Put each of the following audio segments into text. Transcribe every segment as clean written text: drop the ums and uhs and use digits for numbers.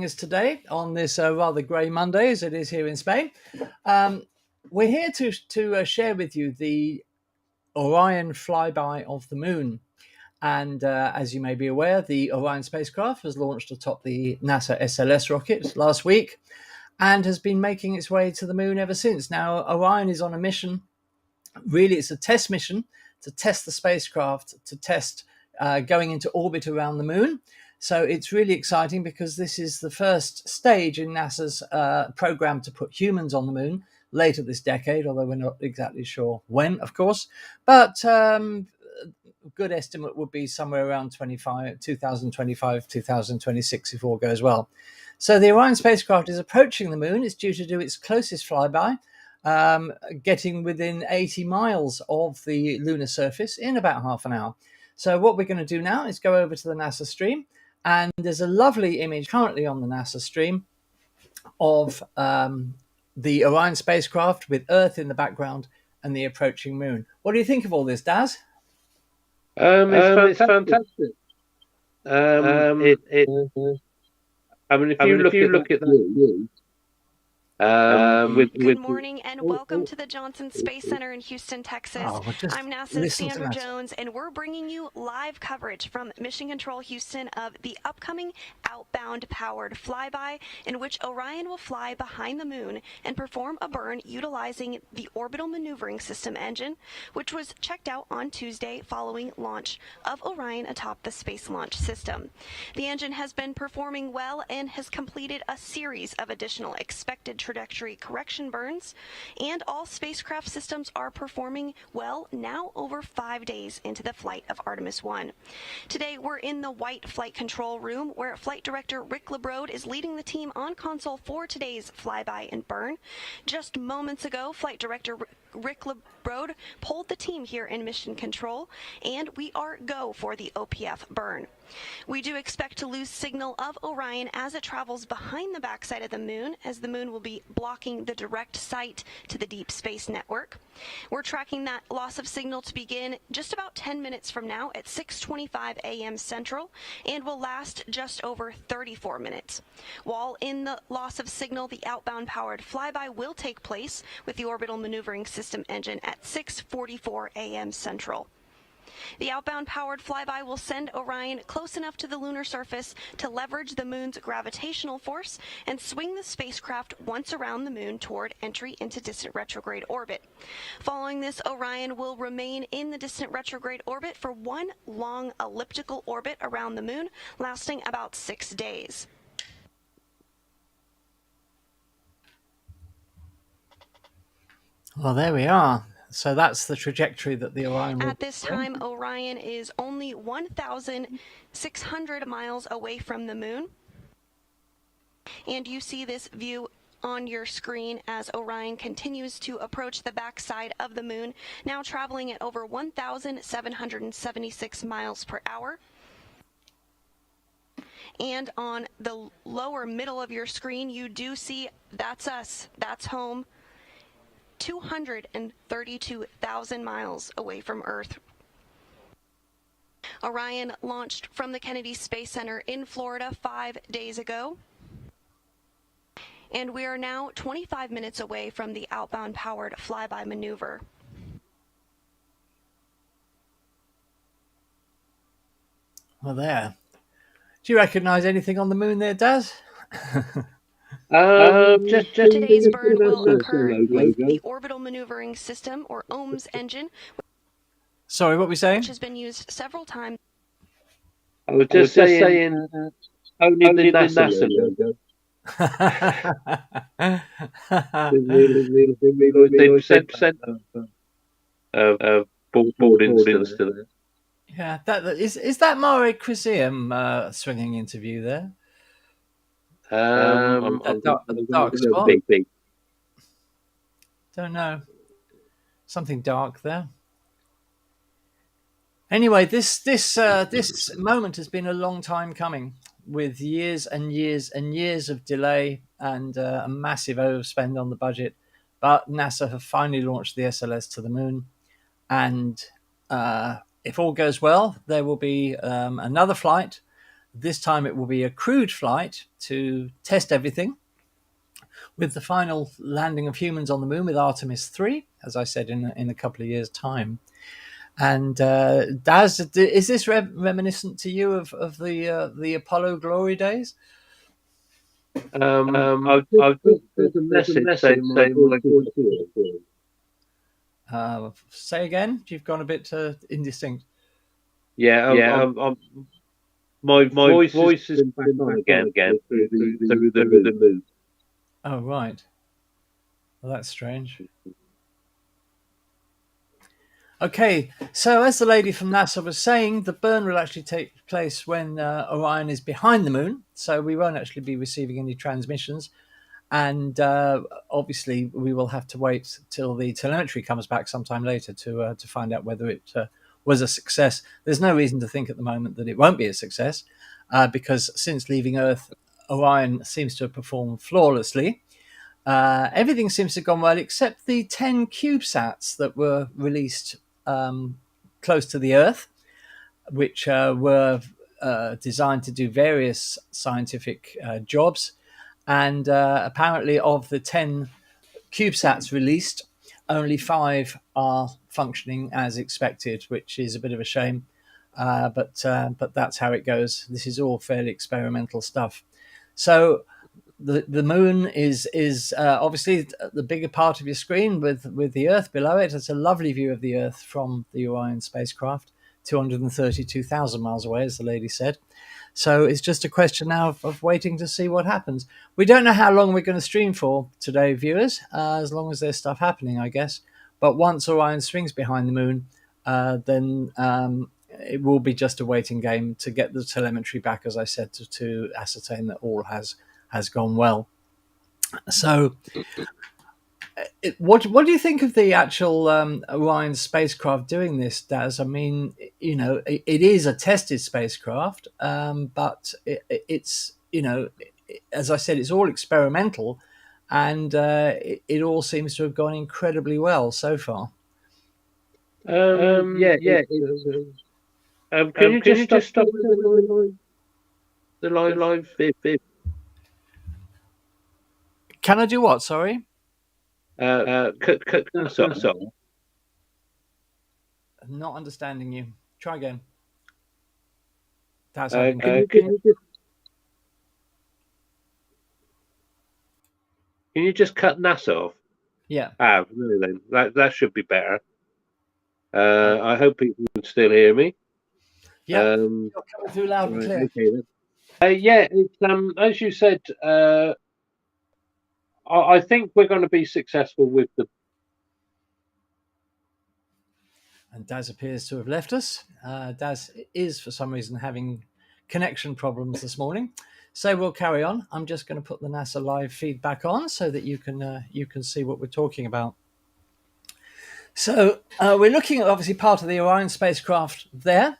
Us today on this rather grey Monday, as it is here in Spain. We're here to share with you the Orion flyby of the moon. And as you may be aware, the Orion spacecraft was launched atop the NASA SLS rocket last week and has been making its way to the moon ever since. Now, Orion is on a mission. Really, it's a test mission to test the spacecraft, to test going into orbit around the moon. So it's really exciting because this is the first stage in NASA's program to put humans on the moon later this decade, although we're not exactly sure when, of course. But a good estimate would be somewhere around 2025, 2026, if all goes well. So the Orion spacecraft is approaching the moon. It's due to do its closest flyby, getting within 80 miles of the lunar surface in about half an hour. So what we're going to do now is go over to the NASA stream. And there's a lovely image currently on the NASA stream of the Orion spacecraft with Earth in the background and the approaching moon. What do you think of all this, Daz? It's fantastic. If you look at the view, Good morning and welcome to the Johnson Space Center in Houston, Texas. I'm NASA's Sandra Jones, and we're bringing you live coverage from Mission Control Houston of the upcoming outbound powered flyby, in which Orion will fly behind the moon and perform a burn utilizing the orbital maneuvering system engine, which was checked out on Tuesday following launch of Orion atop the Space Launch System. The engine has been performing well and has completed a series of additional expected trajectory correction burns, and all spacecraft systems are performing well now over 5 days into the flight of Artemis 1. Today we're in the white flight control room where Flight Director Rick LeBrode is leading the team on console for today's flyby and burn. Just moments ago, Flight Director Rick LeBrode pulled the team here in Mission Control, and we are go for the OPF burn. We do expect to lose signal of Orion as it travels behind the backside of the moon, as the moon will be blocking the direct sight to the Deep Space Network. We're tracking that loss of signal to begin just about 10 minutes from now at 6:25 a.m. Central and will last just over 34 minutes. While in the loss of signal, the outbound powered flyby will take place with the orbital maneuvering system engine at 6:44 a.m. Central. The outbound powered flyby will send Orion close enough to the lunar surface to leverage the moon's gravitational force and swing the spacecraft once around the moon toward entry into distant retrograde orbit. Following this, Orion will remain in the distant retrograde orbit for one long elliptical orbit around the moon, lasting about 6 days. Well, there we are. So that's the trajectory that the Orion will At this time, Orion is only 1,600 miles away from the moon. And you see this view on your screen as Orion continues to approach the backside of the moon, now traveling at over 1,776 miles per hour. And on the lower middle of your screen, you do see that's us, that's home. 232,000 miles away from Earth. Orion launched from the Kennedy Space Center in Florida 5 days ago. And we are now 25 minutes away from the outbound powered flyby maneuver. Well, there. Do you recognize anything on the moon there, Daz? Today's burn will occur with the orbital maneuvering system, or OMS engine. Sorry, what were we saying? Which has been used several times. I was just saying only the NASA logo. They've sent a board instance to them. Yeah, is that Mare Crisium swinging interview there? Dark spot. Big. Don't know. Something dark there. Anyway, this moment has been a long time coming, with years and years and years of delay and a massive overspend on the budget. But NASA have finally launched the SLS to the moon, and if all goes well, there will be another flight this time it will be a crewed flight to test everything, with the final landing of humans on the moon with Artemis 3, as I said, in a couple of years' time. And Daz, is this reminiscent to you of the Apollo glory days? I've just got a message saying my voice is Say again. You've gone a bit indistinct. Yeah, my voice has been back on again through the move. Oh, right. Well, that's strange. Okay, so as the lady from NASA was saying, the burn will actually take place when Orion is behind the moon, so we won't actually be receiving any transmissions. And obviously, we will have to wait till the telemetry comes back sometime later to find out whether it was a success. There's no reason to think at the moment that it won't be a success, because since leaving Earth, Orion seems to have performed flawlessly. Everything seems to have gone well, except the 10 CubeSats that were released close to the Earth, which were designed to do various scientific jobs. And apparently, of the 10 CubeSats released, only 5 are functioning as expected, which is a bit of a shame. But that's how it goes. This is all fairly experimental stuff. So the moon is obviously the bigger part of your screen with the Earth below it. It's a lovely view of the Earth from the Orion spacecraft, 232,000 miles away, as the lady said. So it's just a question now of waiting to see what happens. We don't know how long we're going to stream for today, viewers, as long as there's stuff happening, I guess. But once Orion swings behind the moon, then it will be just a waiting game to get the telemetry back, as I said, to ascertain that all has gone well. So what do you think of the actual Orion spacecraft doing this, Daz? I mean, you know, it is a tested spacecraft, but it's, you know, as I said, it's all experimental, and it all seems to have gone incredibly well so far. Can you just stop the live bit? Can I do what? Sorry. Cut off. Not understanding you. Try again. That's can you just cut NASA off? Yeah. No, then that should be better. I hope people can still hear me. Yeah, you're coming through loud and clear. Okay, it's as you said. I think we're going to be successful with the. And Daz appears to have left us. Daz is, for some reason, having connection problems this morning. So we'll carry on. I'm just going to put the NASA live feed back on so that you can see what we're talking about. So we're looking at obviously part of the Orion spacecraft there.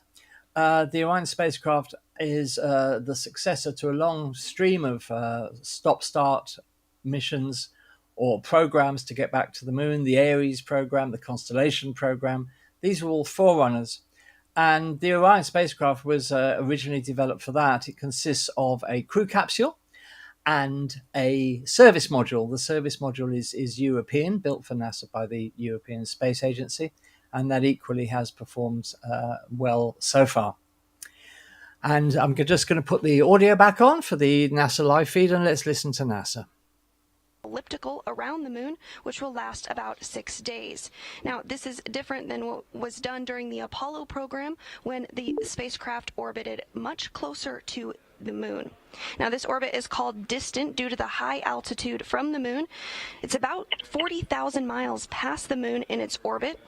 The Orion spacecraft is the successor to a long stream of stop-start missions or programs to get back to the moon. The Ares program, the Constellation program. These were all forerunners. And the Orion spacecraft was originally developed for that. It consists of a crew capsule and a service module. The service module is European, built for NASA by the European Space Agency, and that equally has performed well so far. And I'm just going to put the audio back on for the NASA live feed, and let's listen to NASA. Elliptical around the moon, which will last about 6 days. Now, this is different than what was done during the Apollo program, when the spacecraft orbited much closer to the moon. Now, this orbit is called distant due to the high altitude from the moon. It's about 40,000 miles past the moon in its orbit.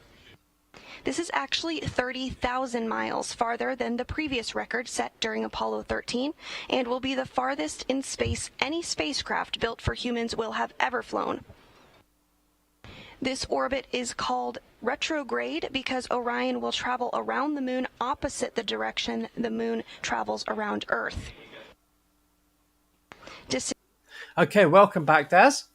This is actually 30,000 miles farther than the previous record set during Apollo 13, and will be the farthest in space any spacecraft built for humans will have ever flown. This orbit is called retrograde because Orion will travel around the moon opposite the direction the moon travels around Earth. Okay, welcome back, Daz.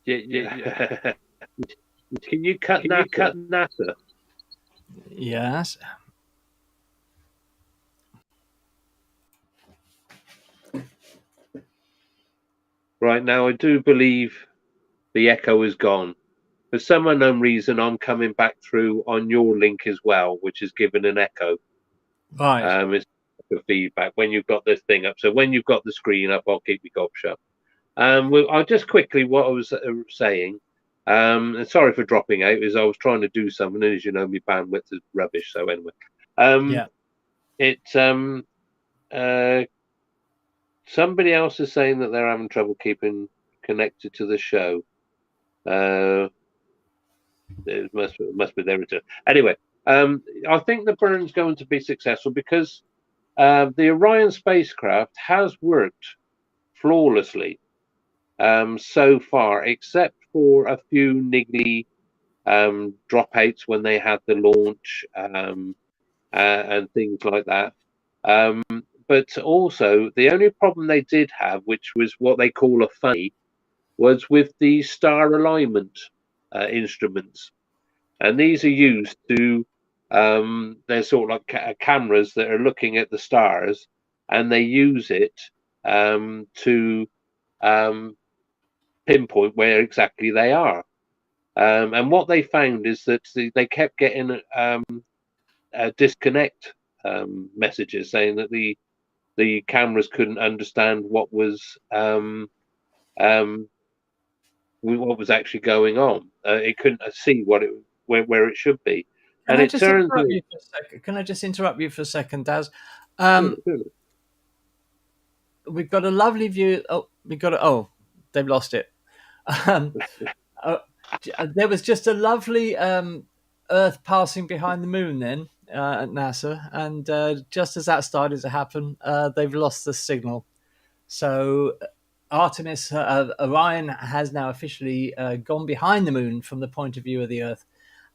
Yeah. Can you cut NASA? Yes. Right now, I do believe the echo is gone. For some unknown reason, I'm coming back through on your link as well, which is giving an echo. Right. It's the feedback when you've got this thing up. So when you've got the screen up, I'll keep your gob shut. Well, I'll just quickly what I was saying. And sorry for dropping out, is I was trying to do something, and as you know, my bandwidth is rubbish. So anyway, Yeah. Somebody else is saying that they're having trouble keeping connected to the show. It must be their return. Anyway, I think the burn's going to be successful because the Orion spacecraft has worked flawlessly so far, except for a few niggly dropouts when they had the launch and things like that. But also, the only problem they did have, which was what they call a funny, was with the star alignment instruments. And these are used to, they're sort of like cameras that are looking at the stars, and they use it to pinpoint where exactly they are. And what they found is that they kept getting disconnect messages saying that the cameras couldn't understand what was actually going on. It couldn't see where it should be. Can I just interrupt you for a second? Can I just interrupt you for a second, Daz? We've got a lovely view. Oh, they've lost it. There was just a lovely Earth passing behind the moon then at NASA, and just as that started to happen, they've lost the signal. So Artemis, Orion has now officially gone behind the moon from the point of view of the Earth,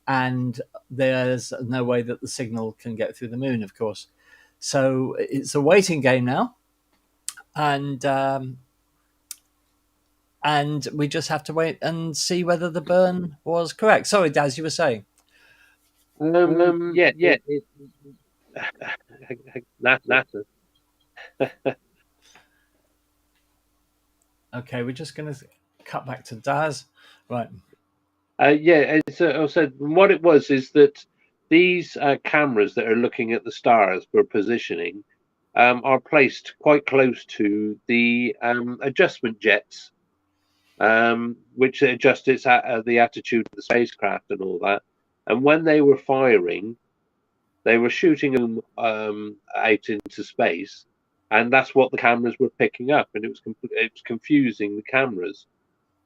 and there's no way that the signal can get through the moon, of course. So it's a waiting game now, and we just have to wait and see whether the burn was correct. Sorry, Daz, you were saying. Yeah. NASA. Okay, we're just going to cut back to Daz. Right. Yeah, I said what it was is that these cameras that are looking at the stars for positioning are placed quite close to the adjustment jets, which adjust the attitude of the spacecraft and all that. And when they were firing, they were shooting them out into space, and that's what the cameras were picking up, and it was confusing the cameras.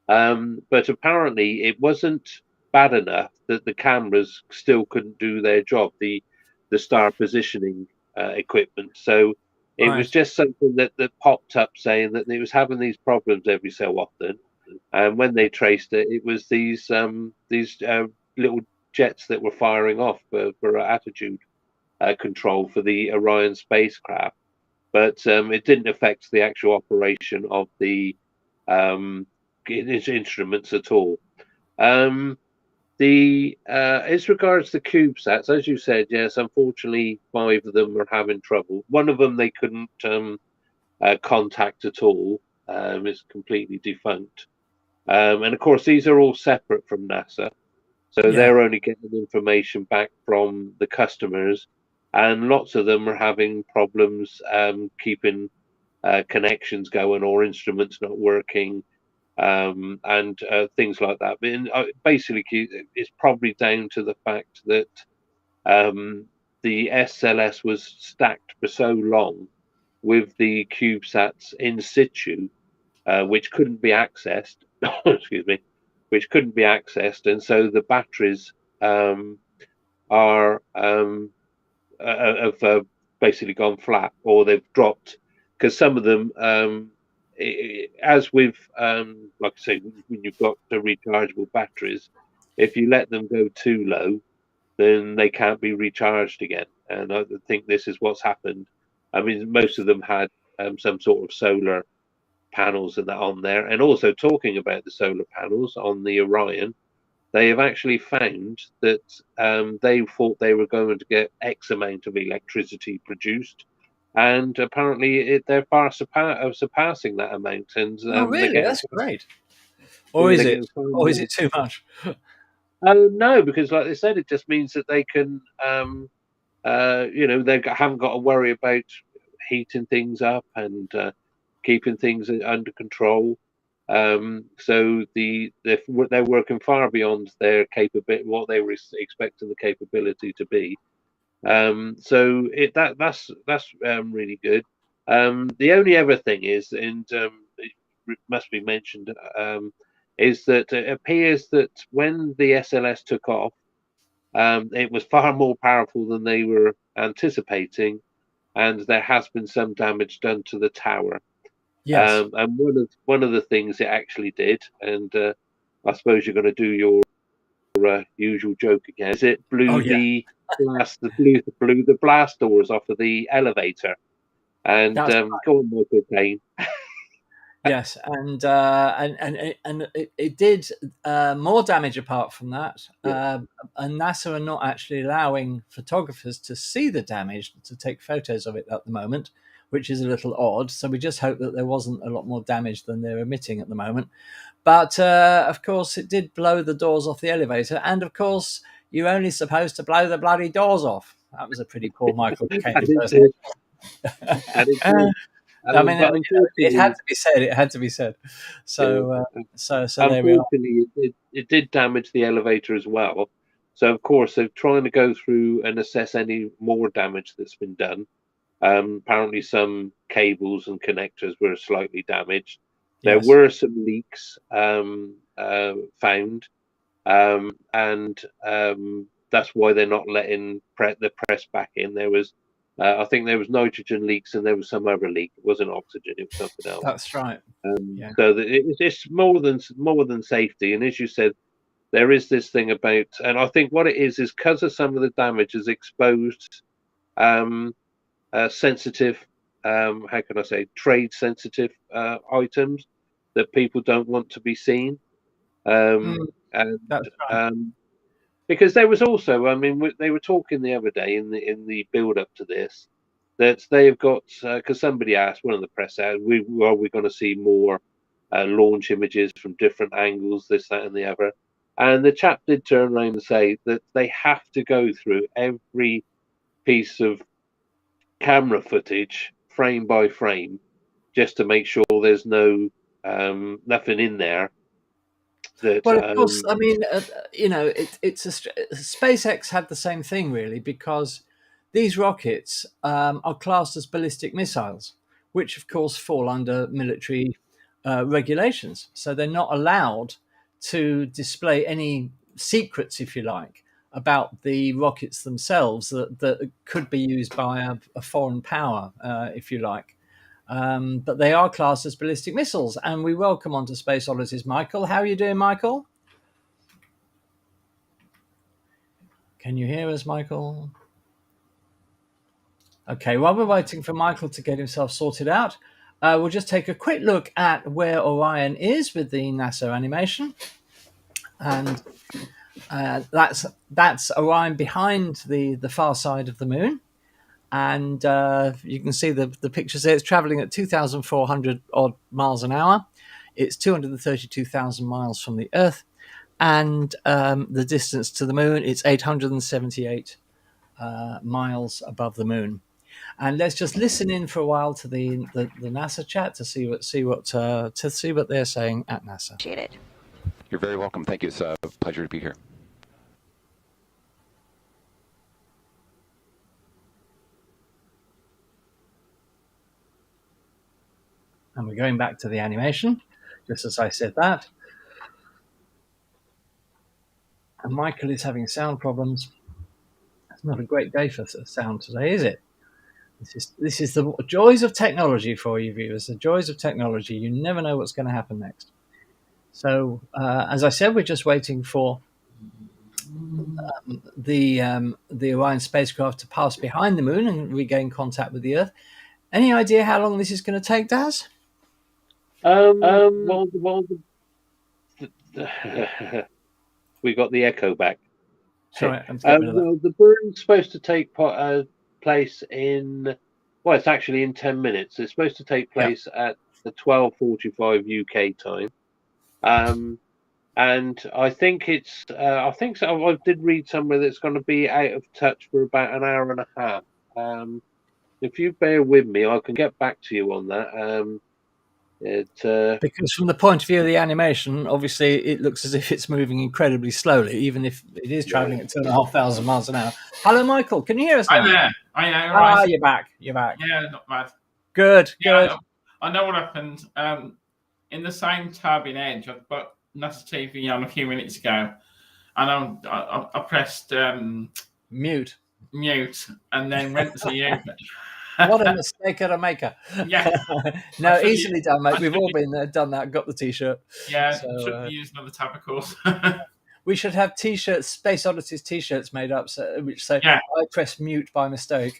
But apparently, it wasn't bad enough that the cameras still couldn't do their job, the star positioning equipment. So it was just something that popped up saying that it was having these problems every so often. And when they traced it, it was these little jets that were firing off for attitude control for the Orion spacecraft. But it didn't affect the actual operation of the instruments at all. As regards the CubeSats, as you said, yes, unfortunately, 5 of them are having trouble. One of them they couldn't contact at all. It's completely defunct. And of course, these are all separate from NASA. So they're only getting information back from the customers, and lots of them are having problems keeping connections going or instruments not working. And things like that. But basically, it's probably down to the fact that the SLS was stacked for so long with the CubeSats in situ, which couldn't be accessed. Excuse me, which couldn't be accessed, and so the batteries are have basically gone flat, or they've dropped, because some of them as with like I say, when you've got the rechargeable batteries, if you let them go too low, then they can't be recharged again. And I think this is what's happened. I mean, most of them had some sort of solar panels and that on there. And also, talking about the solar panels on the Orion, they have actually found that they thought they were going to get X amount of electricity produced, and apparently they're far surpassing that amount. And Oh, really? they're getting, That's great. yeah, Or is they're it? getting far Or is more. it too much? Oh no, because like they said, it just means that they can, they haven't got to worry about heating things up and keeping things under control. So they're working far beyond their capability, what they were expecting the capability to be. So that's really good. The only other thing is, and it must be mentioned, is that it appears that when the SLS took off, it was far more powerful than they were anticipating, and there has been some damage done to the tower. Yes. And one of the things it actually did, and I suppose you're going to do your usual joke again, is it Oh, blew yeah. blew the blast doors off of the elevator. And That's go on, Michael Payne. Yes, and it did more damage apart from that. And NASA are not actually allowing photographers to see the damage, to take photos of it at the moment, which is a little odd. So we just hope that there wasn't a lot more damage than they're emitting at the moment. But of course, it did blow the doors off the elevator, and of course, you're only supposed to blow the bloody doors off. That was a pretty poor Michael Caine impersonation. I mean, But it had unfortunately, to be said. It had to be said. So, so there we are. unfortunately, it did damage the elevator as well. So of course, they're trying to go through and assess any more damage that's been done. Apparently, some cables and connectors were slightly damaged. There Yes. were some leaks found, and that's why they're not letting the press back in. There was, I think, there was nitrogen leaks, and there was some other leak. It wasn't oxygen; it was something else. That's right. Yeah. So it's more than safety. And as you said, there is this thing about, and I think what it is because of some of the damage is exposed sensitive, how can I say, trade sensitive items that people don't want to be seen. And That's right. because there was also, I mean, they were talking the other day in the build up to this that they've got, because somebody asked, one of the press asked, are we going to see more launch images from different angles, this, that, and the other? And the chap did turn around and say that they have to go through every piece of camera footage, frame by frame, just to make sure there's nothing in there that. Well, of course, I mean, it's SpaceX had the same thing really, because these rockets are classed as ballistic missiles, which of course fall under military regulations. So they're not allowed to display any secrets, if you like, about the rockets themselves that could be used by a foreign power, if you like. But they are classed as ballistic missiles. And we welcome onto Space Oddities Michael. How are you doing, Michael? Can you hear us, Michael? Okay, while we're waiting for Michael to get himself sorted out, we'll just take a quick look at where Orion is with the NASA animation. And that's Orion behind the far side of the moon. And you can see the pictures there. It's traveling at 2,400 odd miles an hour. It's 232,000 miles from the Earth. And the distance to the moon, it's 878 miles above the moon. And let's just listen in for a while to the NASA chat to see what they're saying at NASA. You're very welcome. Thank you. It's a pleasure to be here. And we're going back to the animation, just as I said that. And Michael is having sound problems. It's not a great day for sound today, is it? This is the joys of technology for you viewers, the joys of technology. You never know what's going to happen next. So, as I said, we're just waiting for the Orion spacecraft to pass behind the moon and regain contact with the Earth. Any idea how long this is going to take, Daz? We got the echo back. Sorry, the burn's supposed to take place in Well, it's actually in 10 minutes. It's supposed to take place at the 12:45 UK time. And I think I think so. I did read somewhere that it's going to be out of touch for about an hour and a half. If you bear with me, I can get back to you on that. Because from the point of view of the animation, obviously it looks as if it's moving incredibly slowly, even if it is traveling at 2,500 miles an hour. Hello, Michael. Can you hear us now? I'm there. I know. Right. You're back. You're back. Yeah, not bad. Good. Good. I know what happened. In the same tab in Edge, I've got NASA TV on a few minutes ago, and I pressed mute, and then went to you. What a mistake at a maker. Yeah. No, easily done, mate. We've all been there, done that, got the T-shirt. Yeah, should use another tab, of course. We should have T-shirts, Space Oddities T-shirts made up, which say, I pressed mute by mistake.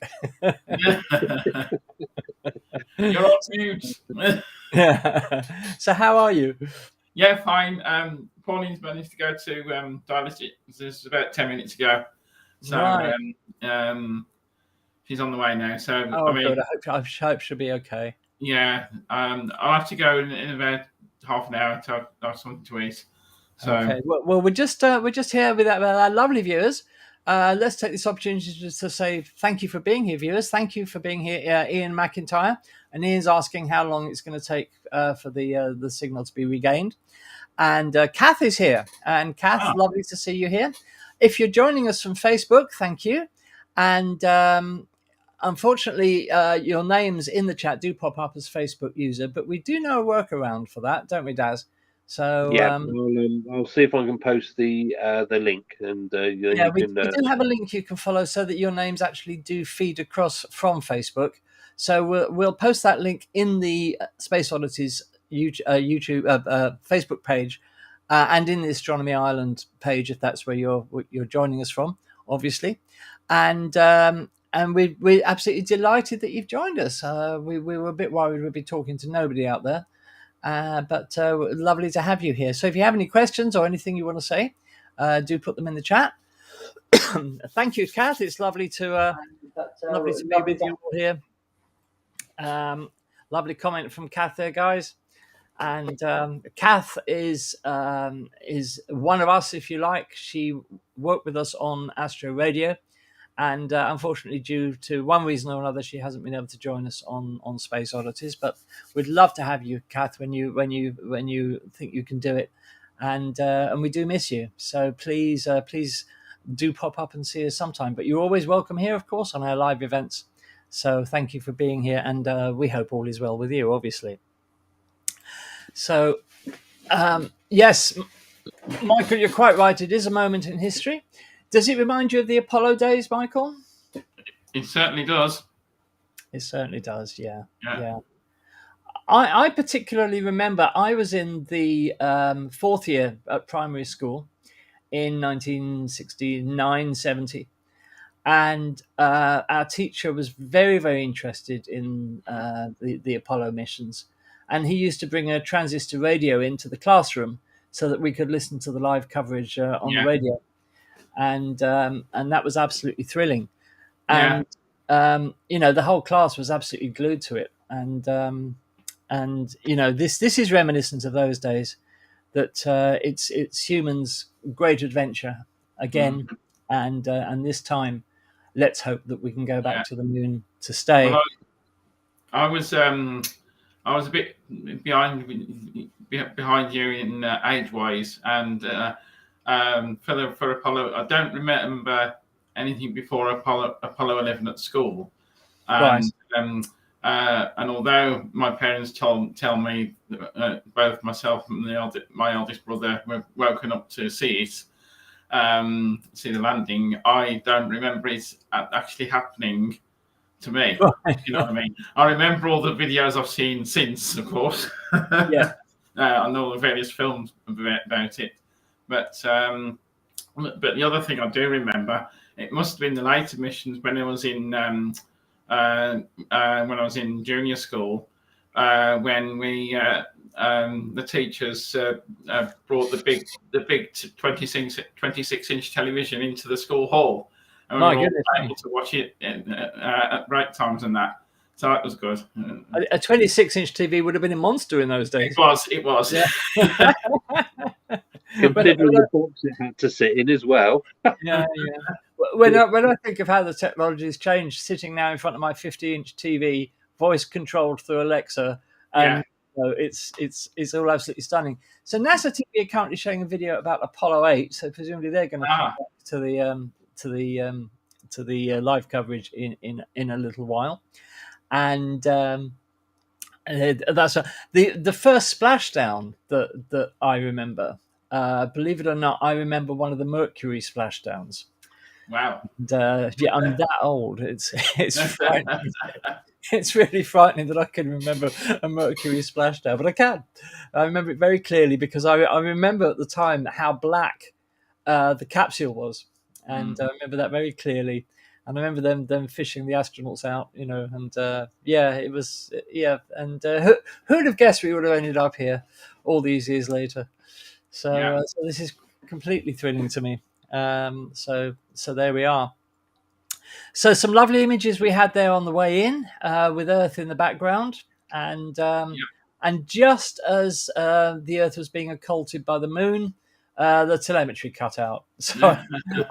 You're on mute. Yeah. So how are you? Yeah, fine. Pauline's managed to go to dialysis. This is about 10 minutes ago. So right. She's on the way now. So I mean, good. I hope she'll be okay. Yeah. I'll have to go in about half an hour to have something to eat. So okay. Well, we're just here with our lovely viewers. Let's take this opportunity just to say thank you for being here, viewers. Thank you for being here, Ian McIntyre. And Ian's asking how long it's going to take for the signal to be regained. And Kath is here. And Kath, lovely to see you here. If you're joining us from Facebook, thank you. And unfortunately, your names in the chat do pop up as Facebook user, but we do know a workaround for that, don't we, Daz? So yeah, I'll see if I can post the link, and we do have a link you can follow so that your names actually do feed across from Facebook. So we'll post that link in the Space Oddities YouTube Facebook page, and in the Astronomy Island page if that's where you're joining us from, obviously, and we're absolutely delighted that you've joined us. We were a bit worried we'd be talking to nobody out there. But lovely to have you here. So if you have any questions or anything you want to say, do put them in the chat. Thank you, Kath. It's lovely to be with you all here. Lovely comment from Kath there, guys. And Kath is one of us, if you like. She worked with us on Astro Radio. And unfortunately, due to one reason or another, she hasn't been able to join us on Space Oddities. But we'd love to have you, Kath, when you think you can do it, and we do miss you. So please do pop up and see us sometime. But you're always welcome here, of course, on our live events. So thank you for being here, and we hope all is well with you, obviously. So yes, Michael, you're quite right. It is a moment in history. Does it remind you of the Apollo days, Michael? It certainly does. It certainly does, yeah. I particularly remember I was in the fourth year at primary school in 1969-70. And our teacher was very, very interested in the Apollo missions. And he used to bring a transistor radio into the classroom so that we could listen to the live coverage on the radio. And that was absolutely thrilling, and the whole class was absolutely glued to it, and this is reminiscent of those days, that it's humans' great adventure again, and this time, let's hope that we can go back to the moon to stay. Well, I was a bit behind you in age-wise, and. For Apollo, I don't remember anything before Apollo 11 at school. And although my parents tell me both myself and my eldest brother were woken up to see it, see the landing, I don't remember it actually happening to me. You know what I mean? I remember all the videos I've seen since, of course. Yeah. And all the various films about it. But the other thing I do remember, it must have been the later missions when I was in junior school, when we the teachers brought the big 26-inch television into the school hall, and we were all able to watch it at break times and that. So that was good. A 26-inch TV would have been a monster in those days. It was. Yeah. Considering the box it had to sit in as well. Yeah. When I think of how the technology has changed, sitting now in front of my 50-inch TV, voice controlled through Alexa, and it's all absolutely stunning. So NASA TV are currently showing a video about Apollo 8. So presumably they're going to come back to the live coverage in a little while, and that's the first splashdown that I remember. Believe it or not, I remember one of the Mercury splashdowns. Wow. And, I'm that old. It's frightening. It's really frightening that I can remember a Mercury splashdown, but I can. I remember it very clearly because I remember at the time how black the capsule was, and I remember that very clearly. And I remember them fishing the astronauts out, and it was, and who'd have guessed we would have ended up here all these years later? So this is completely thrilling to me. So there we are. So some lovely images we had there on the way in, with Earth in the background, and just as the Earth was being occulted by the Moon, the telemetry cut out. So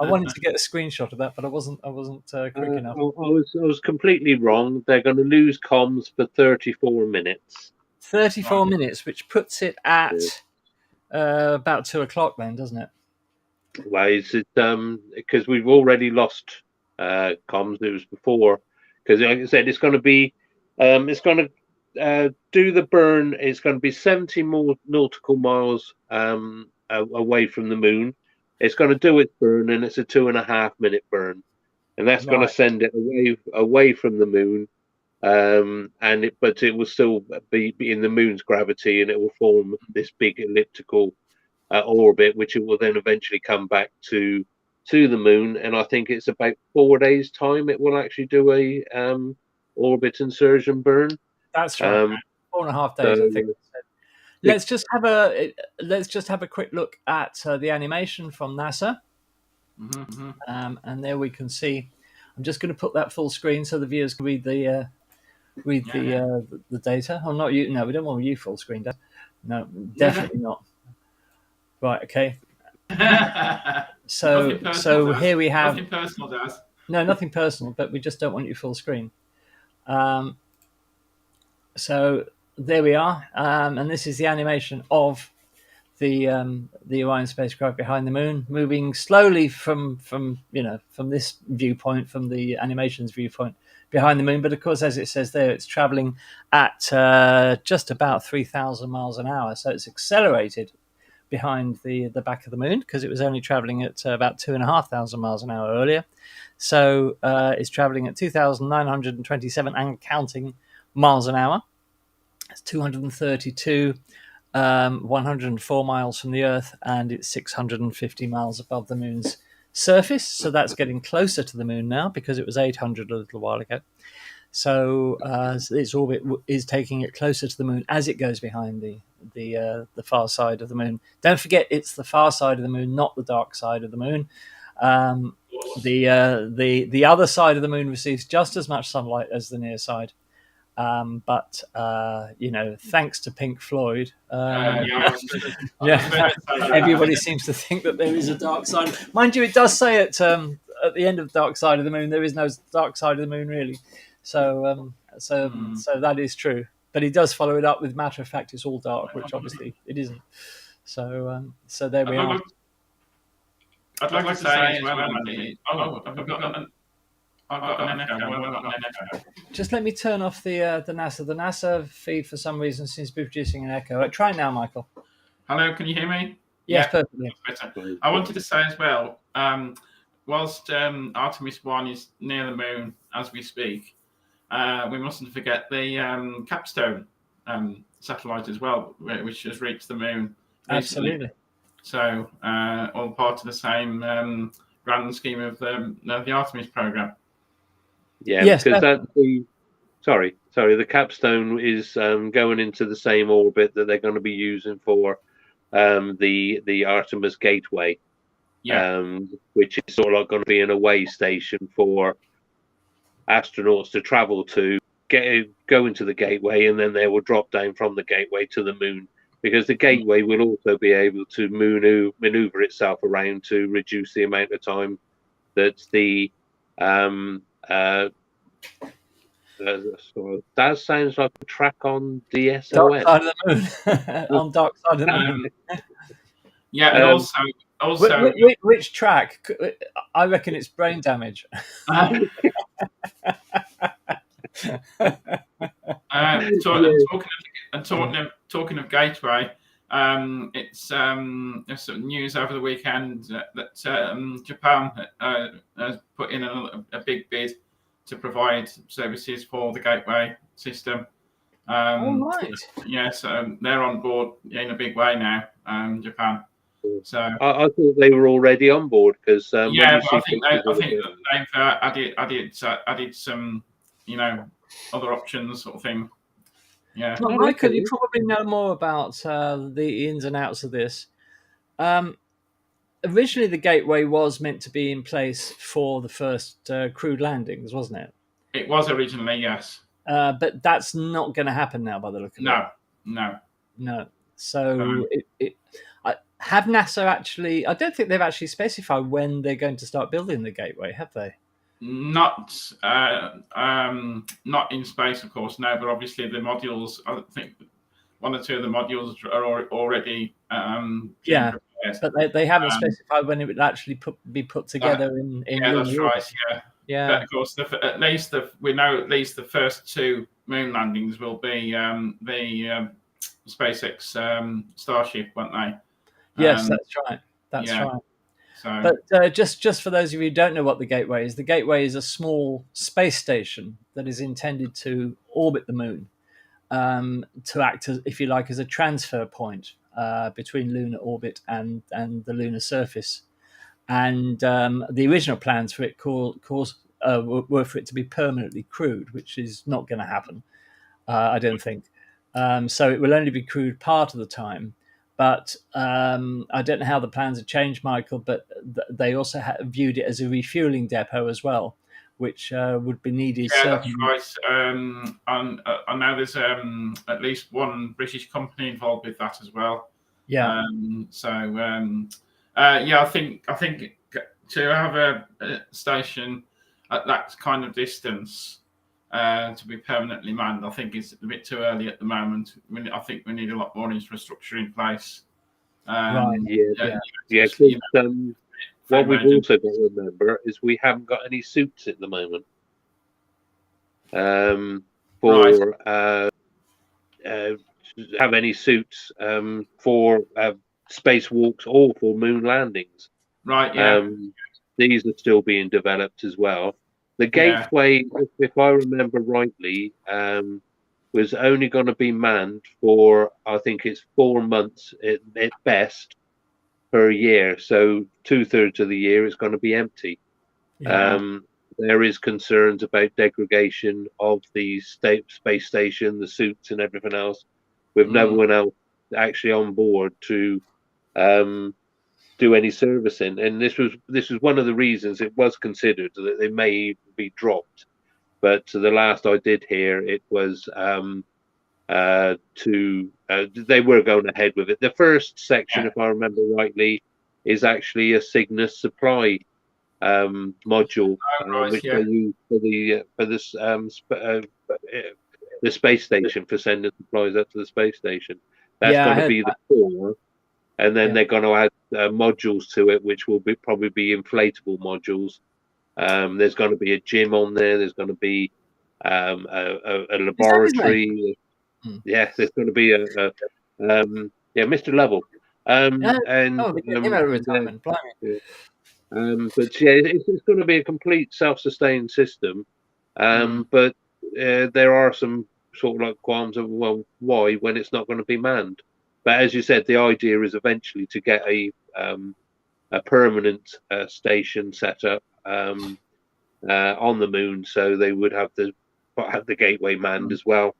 I wanted to get a screenshot of that, but I wasn't quick enough. I was completely wrong. They're going to lose comms for 34 minutes. 34 minutes, which puts it at about 2 o'clock then, doesn't it? Well, it's because we've already lost comms. It was before, because like I said, it's going to be it's going to do the burn. It's going to be 70 more nautical miles away from the Moon. It's going to do its burn, and it's a 2.5 minute burn, and that's going to send it away from the Moon. But it will still be in the Moon's gravity, and it will form this big elliptical orbit, which it will then eventually come back to the Moon. And I think it's about 4 days' time it will actually do a orbit insertion burn. That's right. 4.5 days, I think. Let's just have a quick look at the animation from NASA, and there we can see. I'm just going to put that full screen so the viewers can read the data. Oh, not you. No, we don't want you full screen. No, definitely not. Right. Okay. So here we have nothing personal, Dad. No, nothing personal, but we just don't want you full screen. So there we are, and this is the animation of the Orion spacecraft behind the Moon, moving slowly from this viewpoint, from the animation's viewpoint behind the Moon. But of course, as it says there, it's traveling at just about 3,000 miles an hour, so it's accelerated behind the back of the Moon because it was only traveling at about 2,500 miles an hour earlier. So it's traveling at 2,927 and counting miles an hour. It's 232, 104 miles from the Earth, and it's 650 miles above the Moon's surface. So that's getting closer to the Moon now because it was 800 a little while ago. So its orbit is taking it closer to the Moon as it goes behind the far side of the Moon. Don't forget, it's the far side of the Moon, not the dark side of the Moon. The other side of the Moon receives just as much sunlight as the near side. But thanks to Pink Floyd, everybody seems to think that there is a dark side. Mind you, it does say at the end of Dark Side of the Moon, there is no dark side of the Moon really. So that is true. But he does follow it up with matter of fact, it's all dark, which obviously it isn't. So there we are. I'd like to say as well, Andy. I've got an echo. Just let me turn off the NASA. The NASA feed for some reason seems to be producing an echo. Try now, Michael. Hello, can you hear me? Yes, perfectly. Better. I wanted to say as well, whilst Artemis 1 is near the Moon as we speak, we mustn't forget the Capstone satellite as well, which has reached the Moon recently. Absolutely. So all part of the same grand scheme of the Artemis program. Yeah, yes, because the Capstone is going into the same orbit that they're going to be using for the Artemis Gateway, which is sort of like going to be an away station for astronauts to travel to go into the gateway, and then they will drop down from the gateway to the moon, because the gateway will also be able to maneuver itself around to reduce the amount of time that the that sounds like a track on DSOM. Dark Side of the Moon. On Dark Side of the Moon. Yeah, and also which track? I reckon it's Brain Damage. Talking of gateway, it's there's some news over the weekend that Japan has put in a big bid to provide services for the gateway system. Right. Yeah, so they're on board in a big way now, Japan. So I thought they were already on board, because yeah, but I think they've added some, other options, sort of thing. Yeah. Well, Michael, you probably know more about the ins and outs of this. Originally, the gateway was meant to be in place for the first crewed landings, wasn't it? It was originally, yes. But that's not going to happen now, by the look of it. No. So have NASA actually? I don't think they've actually specified when they're going to start building the gateway, have they? Not in space, of course, no. But obviously, the modules. I think one or two of the modules are already. But they haven't specified when it would actually be put together in. Yeah, that's right. Yeah. But of course, we know at least the first two moon landings will be the SpaceX Starship, won't they? Yes, that's right. That's right. So, but just for those of you who don't know what the gateway is a small space station that is intended to orbit the moon, to act as, if you like, as a transfer point between lunar orbit and the lunar surface. And the original plans for it were for it to be permanently crewed, which is not going to happen, I don't think. So it will only be crewed part of the time. But I don't know how the plans have changed, Michael, but they also viewed it as a refueling depot as well, which would be needed. Yeah, that's right. I know there's at least one British company involved with that as well. Yeah. I think to have a station at that kind of distance to be permanently manned, I think it's a bit too early at the moment. I think we need a lot more infrastructure in place. Right. What we've also got to remember is we haven't got any suits at the moment. Have any suits for spacewalks or for moon landings. Right. Yeah. These are still being developed as well. The gateway, if I remember rightly, was only going to be manned for, I think it's 4 months at best per year. So 2/3 of the year is going to be empty. Yeah. There is concerns about degradation of the space station, the suits and everything else, with no one else actually on board to do any servicing. And this was one of the reasons it was considered that they may even be dropped. But to the last I did hear, it was they were going ahead with it. The first section, if I remember rightly, is actually a Cygnus supply module, which they use for the space station, for sending supplies up to the space station. That's going to be the core, and then they're going to add modules to it, which will probably be inflatable modules. There's going to be a gym on there. There's going to be a laboratory. Yes, there's going to be Mr. Lovell. Retirement. But it's going to be a complete self-sustained system. But there are some sort of like qualms of, well, why when it's not going to be manned? But as you said, the idea is eventually to get a permanent station set up on the moon, so they would have the gateway manned as well.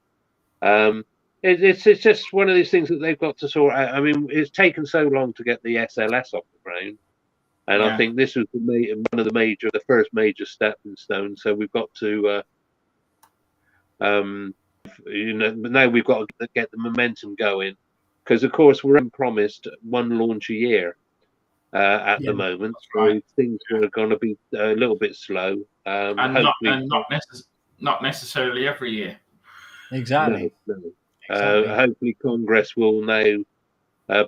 It's just one of these things that they've got to sort out. I mean, it's taken so long to get the SLS off the ground, and I think this was one of the first major stepping stones. So we've got to Now we've got to get the momentum going, because of course we're promised one launch a year at the moment, so right. things are going to be a little bit slow. And not necessarily every year. Exactly. No. Hopefully Congress will now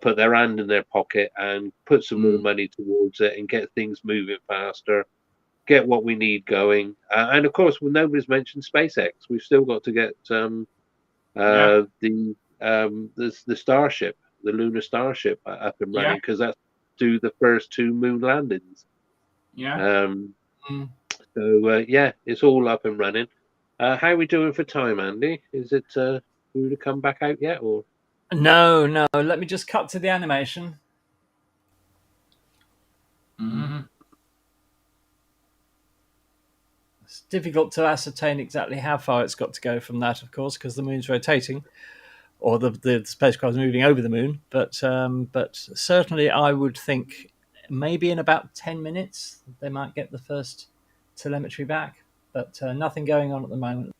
put their hand in their pocket and put some more money towards it and get things moving faster, get what we need going. And of course, nobody's mentioned SpaceX. We've still got to get the Starship, the lunar Starship, up and running, because that's do the first 2 moon landings. So it's all up and running. How are we doing for time, Andy? Is it due to come back out yet, or? No. Let me just cut to the animation. It's difficult to ascertain exactly how far it's got to go from that, of course, because the moon's rotating, or the spacecraft is moving over the moon. But certainly, I would think maybe in about 10 minutes they might get the first telemetry back. But nothing going on at the moment.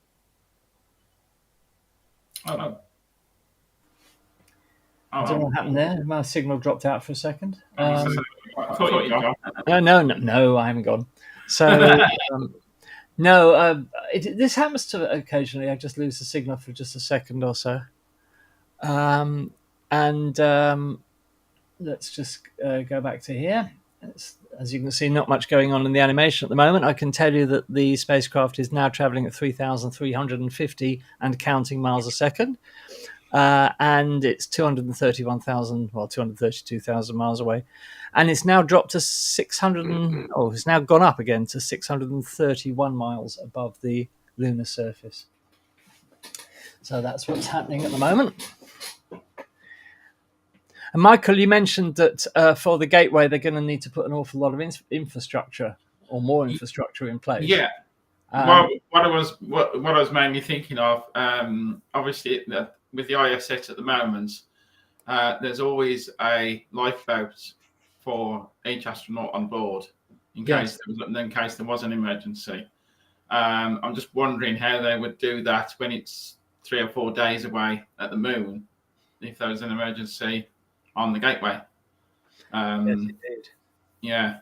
I don't know what happened there. My signal dropped out for a second. No, I haven't gone. So no, this happens to occasionally. I just lose the signal for just a second or so. Let's just go back to here. As you can see, not much going on in the animation at the moment. I can tell you that the spacecraft is now traveling at 3,350 and counting miles a second. And it's 232,000 miles away. And it's now dropped to it's now gone up again to 631 miles above the lunar surface. So that's what's happening at the moment. And Michael, you mentioned that for the gateway, they're going to need to put an awful lot of infrastructure or more infrastructure in place. Yeah. What I was mainly thinking of, obviously, with the ISS at the moment, there's always a lifeboat for each astronaut on board in case there was an emergency. I'm just wondering how they would do that when it's 3 or 4 days away at the moon, if there was an emergency on the gateway. Yes, indeed. Yeah.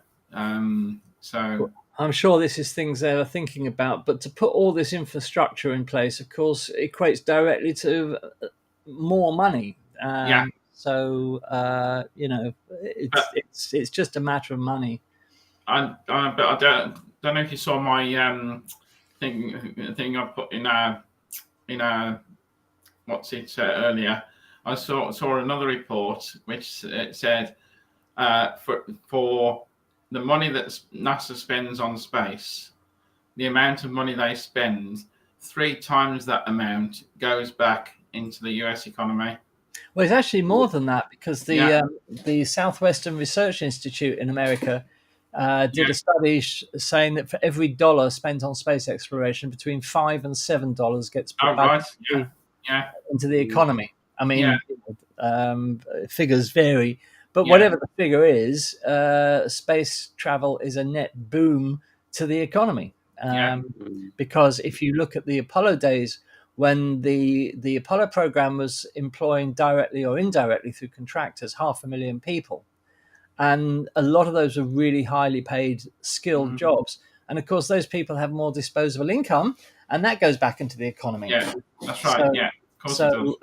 So I'm sure this is things they are thinking about, but to put all this infrastructure in place, of course, equates directly to more money. So it's just a matter of money. But I don't know if you saw my thing I put in what's it earlier. I saw another report which said for the money that NASA spends on space, the amount of money they spend, 3 times that amount goes back into the US economy. Well, it's actually more than that, because the Southwestern Research Institute in America did a study saying that for every dollar spent on space exploration, between $5 and $7 gets put back into the economy. I mean, figures vary, but whatever the figure is, space travel is a net boom to the economy. Because if you look at the Apollo days, when the Apollo program was employing directly or indirectly through contractors 500,000 people, and a lot of those are really highly paid, skilled jobs. And of course, those people have more disposable income, and that goes back into the economy. Yeah, that's right. So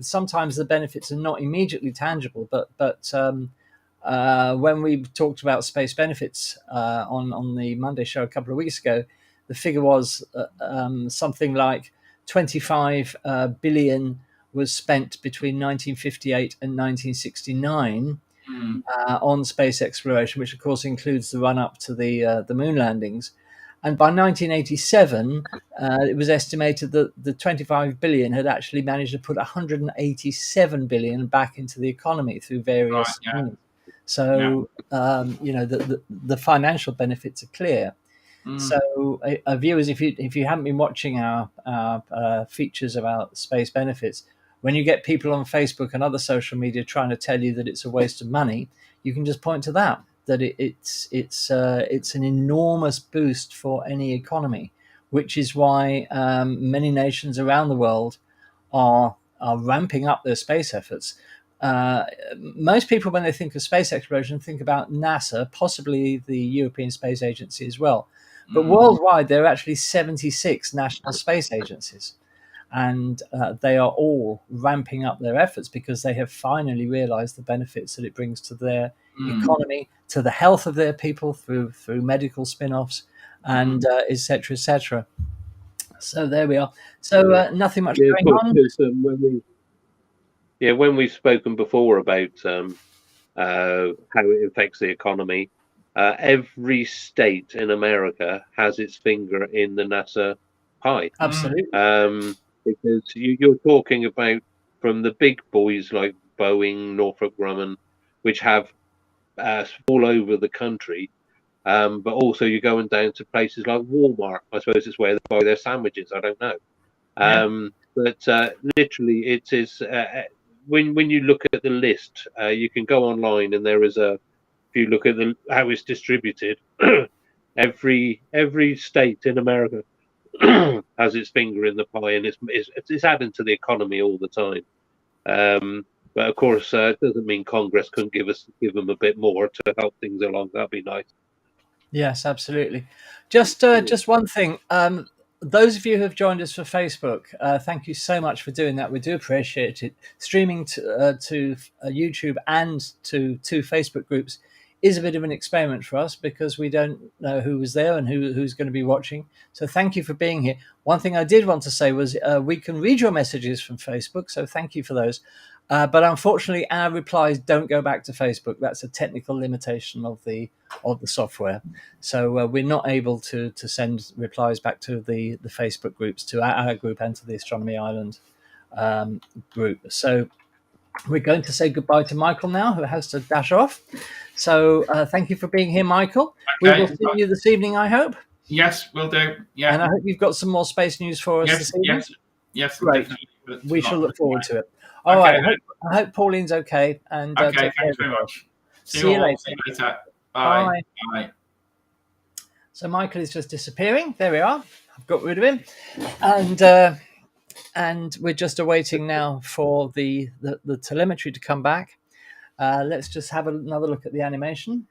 sometimes the benefits are not immediately tangible, but when we talked about space benefits on the Monday show a couple of weeks ago, the figure was something like 25 billion was spent between 1958 and 1969 on space exploration, which of course includes the run up to the moon landings. And by 1987, it was estimated that the 25 billion had actually managed to put 187 billion back into the economy through various means. So, the financial benefits are clear. So, viewers, if you haven't been watching our features about space benefits, when you get people on Facebook and other social media trying to tell you that it's a waste of money, you can just point to that it's an enormous boost for any economy, which is why many nations around the world are ramping up their space efforts. Most people, when they think of space exploration, think about NASA, possibly the European Space Agency as well. But worldwide, there are actually 76 national space agencies. And they are all ramping up their efforts because they have finally realized the benefits that it brings to their economy, to the health of their people through medical spin-offs, and et cetera, et cetera. So there we are. So nothing much going on. When we've spoken before about how it affects the economy, every state in America has its finger in the NASA pie. Absolutely. Because you're talking about from the big boys like Boeing, Northrop Grumman, which have all over the country, but also you're going down to places like Walmart. I suppose it's where they buy their sandwiches. I don't know. But literally, it is when you look at the list, you can go online and there is if you look at how it's distributed, every state in America has its finger in the pie, and it's adding to the economy all the time. But of course, it doesn't mean Congress couldn't give them a bit more to help things along. That'd be nice. Yes, absolutely. Just one thing. Those of you who have joined us for Facebook, thank you so much for doing that. We do appreciate it. Streaming to YouTube and to two Facebook groups is a bit of an experiment for us because we don't know who was there and who's going to be watching. So thank you for being here. One thing I did want to say was we can read your messages from Facebook, so thank you for those. But unfortunately, our replies don't go back to Facebook. That's a technical limitation of the software. So we're not able to send replies back to the Facebook groups, to our group and to the Astronomy Island group. So we're going to say goodbye to Michael now, who has to dash off. So thank you for being here, Michael. Okay. We will see you this evening, I hope. Yes, we'll do. Yeah. And I hope you've got some more space news for us this evening. Yes. Great. We shall look forward to it. All right. I hope Pauline's okay. And okay, thanks very much. See you later. Bye. Bye. So Michael is just disappearing. There we are. I've got rid of him. And we're just awaiting now for the telemetry to come back. Let's just have another look at the animation.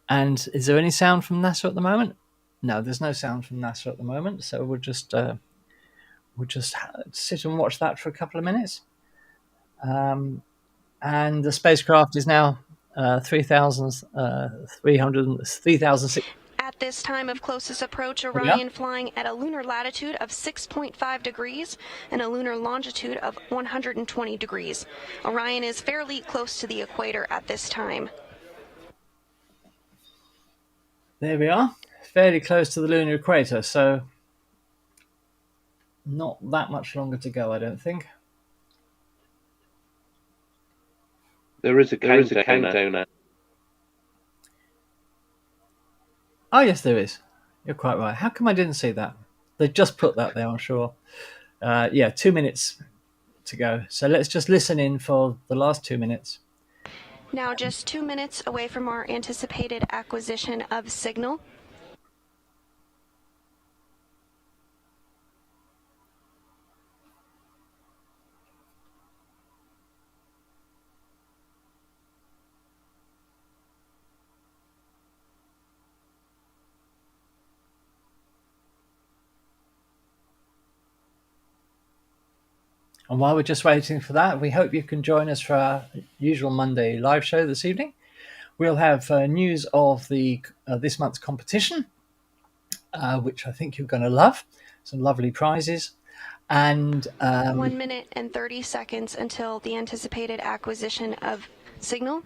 And is there any sound from NASA at the moment? No, there's no sound from NASA at the moment. So we'll just sit and watch that for a couple of minutes. And the spacecraft is now 3,600. At this time of closest approach, Orion flying at a lunar latitude of 6.5 degrees and a lunar longitude of 120 degrees. Orion is fairly close to the equator at this time. There we are, fairly close to the lunar equator, so not that much longer to go, I don't think. There is a countdown. Oh, yes, there is. You're quite right. How come I didn't see that? They just put that there, I'm sure. 2 minutes to go. So let's just listen in for the last 2 minutes. Now just 2 minutes away from our anticipated acquisition of signal. And while we're just waiting for that, we hope you can join us for our usual Monday live show this evening. We'll have news of the this month's competition, which I think you're going to love. Some lovely prizes. And 1 minute and 30 seconds until the anticipated acquisition of signal.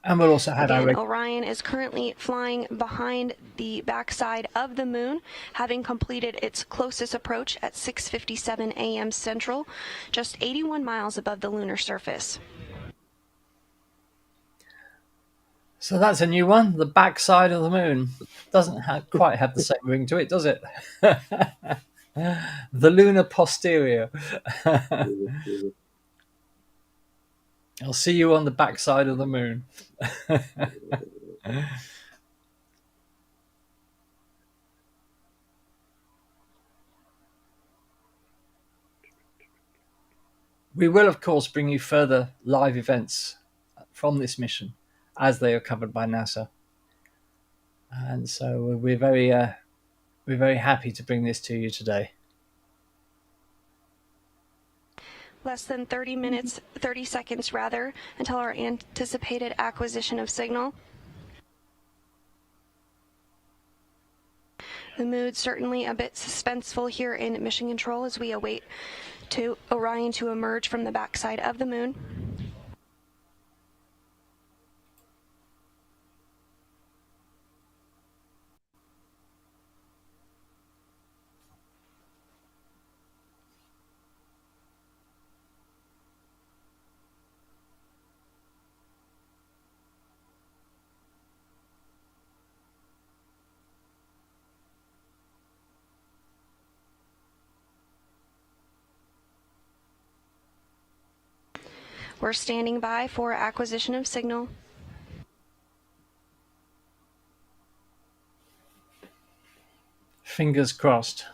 And we'll also have Orion is currently flying behind the backside of the moon, having completed its closest approach at 6:57 a.m. Central, just 81 miles above the lunar surface. So that's a new one, the backside of the moon. Doesn't quite have the same ring to it, does it? The lunar posterior. I'll see you on the backside of the moon. We will, of course, bring you further live events from this mission as they are covered by NASA. And so we're very happy to bring this to you today. Less than 30 seconds rather, until our anticipated acquisition of signal. The mood certainly a bit suspenseful here in Mission Control as we await Orion to emerge from the backside of the moon. We're standing by for acquisition of signal. Fingers crossed.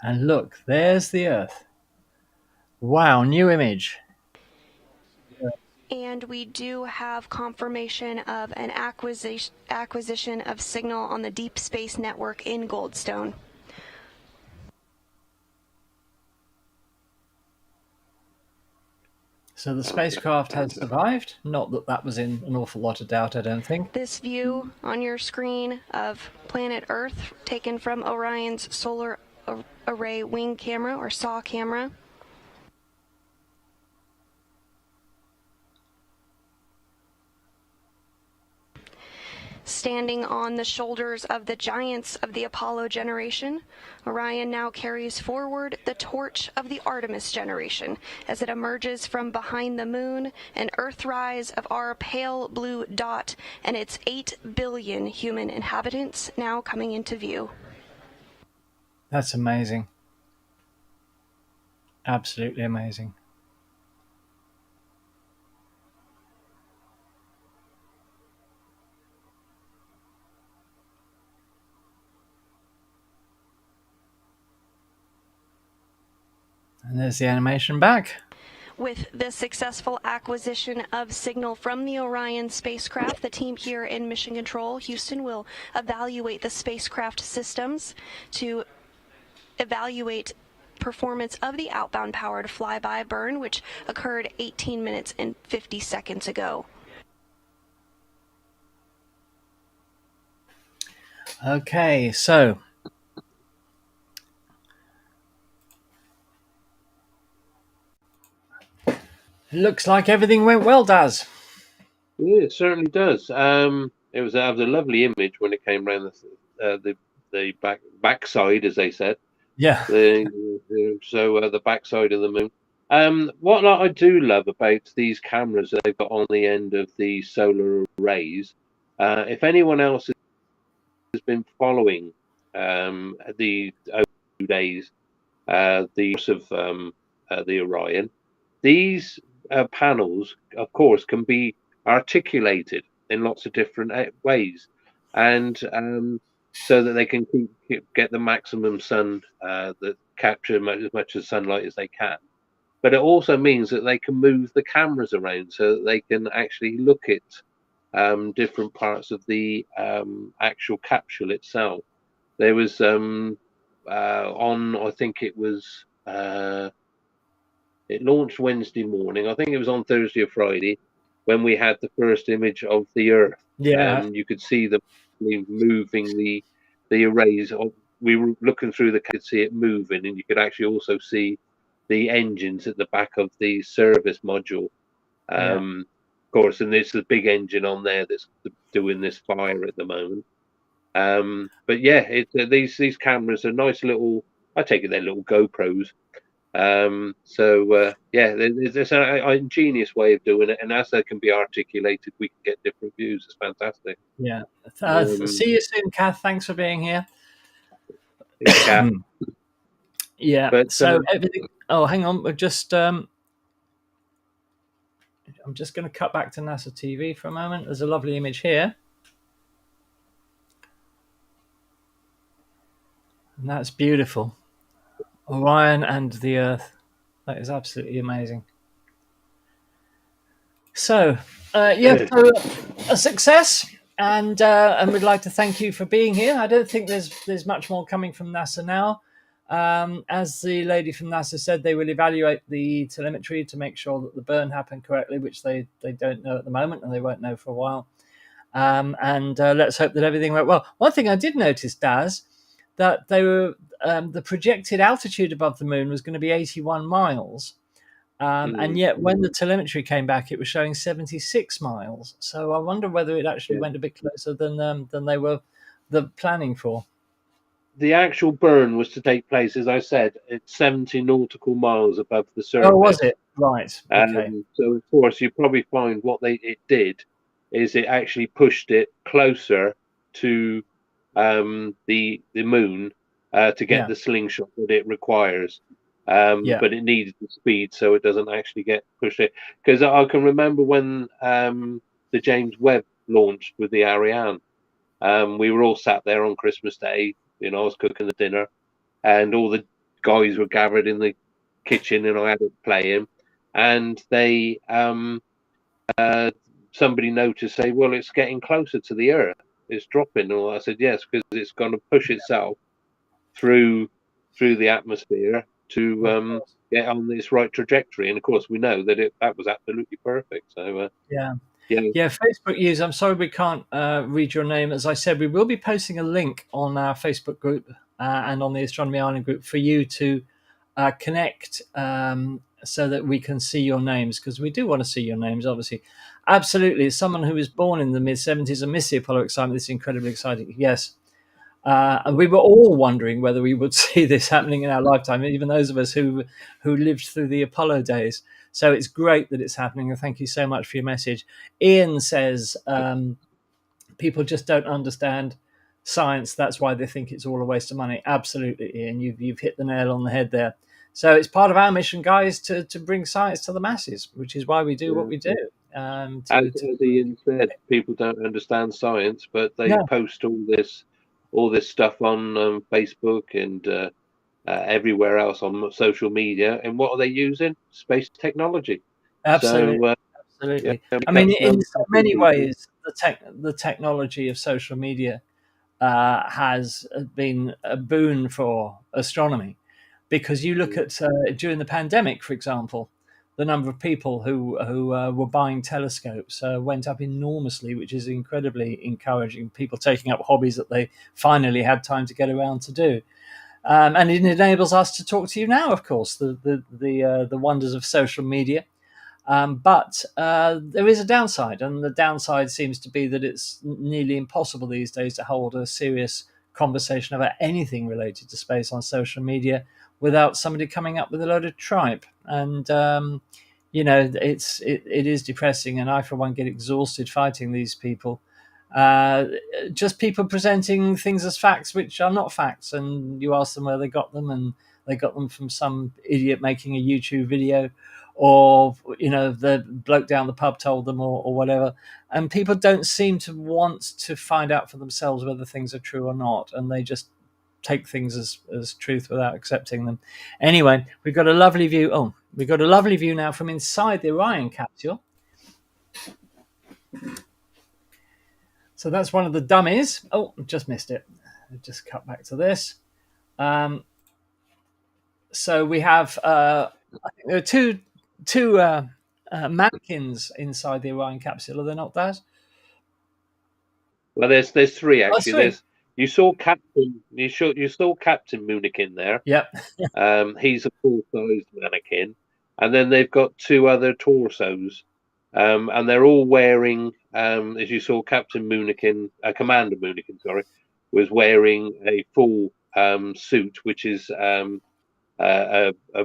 And look, there's the Earth. Wow, new image. And we do have confirmation of an acquisition of signal on the Deep Space Network in Goldstone. So the spacecraft has survived. Not that that was in an awful lot of doubt, I don't think. This view on your screen of planet Earth taken from Orion's Solar Array Wing Camera, or SAW camera. Standing on the shoulders of the giants of the Apollo generation, Orion now carries forward the torch of the Artemis generation as it emerges from behind the moon, an Earthrise of our pale blue dot and its 8 billion human inhabitants now coming into view. That's amazing. Absolutely amazing. And there's the animation back. With the successful acquisition of signal from the Orion spacecraft, the team here in Mission Control, Houston, will evaluate the spacecraft systems to evaluate performance of the outbound powered flyby burn, which occurred 18 minutes and 50 seconds ago. Okay, so looks like everything went well, Daz. Yeah, it certainly does. It was a lovely image when it came around the backside, as they said. Yeah. The backside of the moon. What I do love about these cameras that they've got on the end of the solar arrays, if anyone else has been following the days, the use of the Orion, these panels, of course, can be articulated in lots of different ways, and so that they can get the maximum sun that capture as much of sunlight as they can. But it also means that they can move the cameras around so that they can actually look at different parts of the actual capsule itself. There was I think it was it launched Wednesday morning. I think it was on Thursday or Friday when we had the first image of the Earth. Yeah. You could see them moving the arrays. We were looking through could see it moving, and you could actually also see the engines at the back of the service module course, and there's the big engine on there that's doing this fire at the moment. But yeah, these cameras are nice little. I take it they're little GoPros. Yeah, there's an ingenious way of doing it, and as they can be articulated, we can get different views. It's fantastic. Yeah. See you soon, Kath. Thanks for being here. Yeah. But, so everything. Oh, hang on. We're just. I'm just going to cut back to NASA TV for a moment. There's a lovely image here. And that's beautiful. Orion and the Earth. That is absolutely amazing. So, so a success, and we'd like to thank you for being here. I don't think there's much more coming from NASA now. As the lady from NASA said, they will evaluate the telemetry to make sure that the burn happened correctly, which they don't know at the moment, and they won't know for a while. And let's hope that everything went well. One thing I did notice, Daz, that they were the projected altitude above the moon was going to be 81 miles. And yet when the telemetry came back, it was showing 76 miles. So I wonder whether it actually went a bit closer than they were planning for. The actual burn was to take place, as I said, at 70 nautical miles above the surface. Oh, was it? Right. Okay. So, of course, you probably find what it did is it actually pushed it closer to the moon to get the slingshot that it requires. But it needed the speed, so it doesn't actually get pushed it. Because I can remember when the James Webb launched with the Ariane, we were all sat there on Christmas Day. I was cooking the dinner, and all the guys were gathered in the kitchen, and I had it playing. And they, somebody noticed, say, "Well, it's getting closer to the Earth. It's dropping." And I said, "Yes, because it's going to push itself through the atmosphere to get on this right trajectory." And of course, we know that that was absolutely perfect. So yeah. Facebook users, I'm sorry we can't read your name. As I said, we will be posting a link on our Facebook group and on the Astronomy Island group for you to connect so that we can see your names, because we do want to see your names, obviously. Absolutely. As someone who was born in the mid-70s and missed the Apollo excitement, this is incredibly exciting. Yes. And we were all wondering whether we would see this happening in our lifetime, even those of us who lived through the Apollo days. So it's great that it's happening, and thank you so much for your message. Ian says people just don't understand science. That's why they think it's all a waste of money. Absolutely, Ian. You've hit the nail on the head there. So it's part of our mission, guys, to bring science to the masses, which is why we do what we do. As Ian said, people don't understand science, but they post all this stuff on Facebook and everywhere else on social media. And what are they using? Space technology. Absolutely. So, absolutely. I mean, in so many ways, the technology of social media has been a boon for astronomy, because you look at during the pandemic, for example, the number of people who were buying telescopes went up enormously, which is incredibly encouraging. People taking up hobbies that they finally had time to get around to do. And it enables us to talk to you now, of course, the wonders of social media. But there is a downside, and the downside seems to be that it's nearly impossible these days to hold a serious conversation about anything related to space on social media without somebody coming up with a load of tripe. And it is depressing, and I, for one, get exhausted fighting these people. Just people presenting things as facts which are not facts, and you ask them where they got them, and they got them from some idiot making a YouTube video, or the bloke down the pub told them, or whatever. And people don't seem to want to find out for themselves whether things are true or not, and they just take things as truth without accepting them. Anyway, we've got a lovely view. We've got a lovely view now from inside the Orion capsule. So that's one of the dummies. Oh, just missed it. Just cut back to this. So we have I think there are two mannequins inside the Orion capsule. Are there not, Daz? Well, there's three actually. You saw Captain Moonikin there. Yep. He's a full-sized mannequin, and then they've got two other torsos and they're all wearing, as you saw, Commander Moonikin, sorry, was wearing a full suit, which is a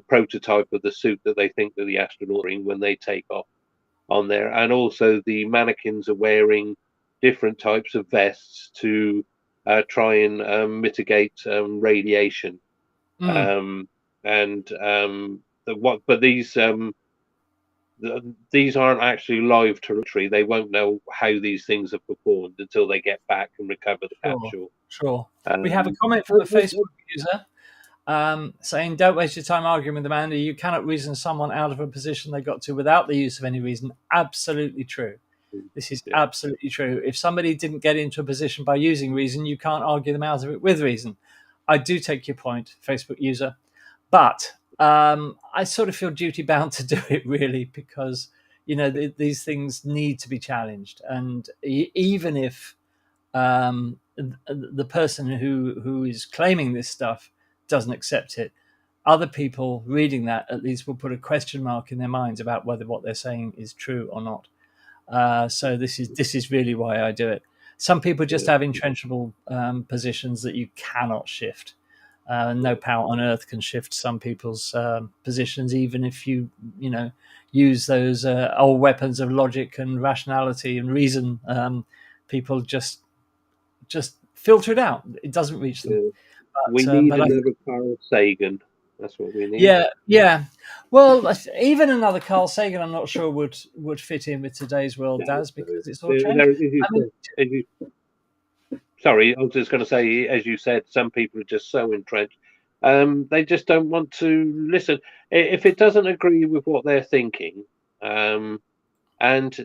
prototype of the suit that they think that the astronauts are wearing when they take off on there. And also the mannequins are wearing different types of vests to try and mitigate radiation. Mm. But these aren't actually live territory. They won't know how these things have performed until they get back and recover the capsule. Sure. We have a comment from a Facebook user saying, "Don't waste your time arguing with Amanda. You cannot reason someone out of a position they got to without the use of any reason." Absolutely true. This is absolutely true. If somebody didn't get into a position by using reason, you can't argue them out of it with reason. I do take your point, Facebook user, but I sort of feel duty bound to do it, really, because these things need to be challenged, and even if the person who is claiming this stuff doesn't accept it, other people reading that at least will put a question mark in their minds about whether what they're saying is true or not. So this is really why I do it. Some people just have entrenchable positions that you cannot shift. No power on earth can shift some people's positions, even if you use those old weapons of logic and rationality and reason. People just filter it out. It doesn't reach them. Yeah. But, we need another Carl Sagan. That's what we need. Yeah. Well, even another Carl Sagan, I'm not sure would fit in with today's world, Daz, because it's all changed. Sorry, I was just going to say, as you said, some people are just so entrenched. They just don't want to listen. If it doesn't agree with what they're thinking, and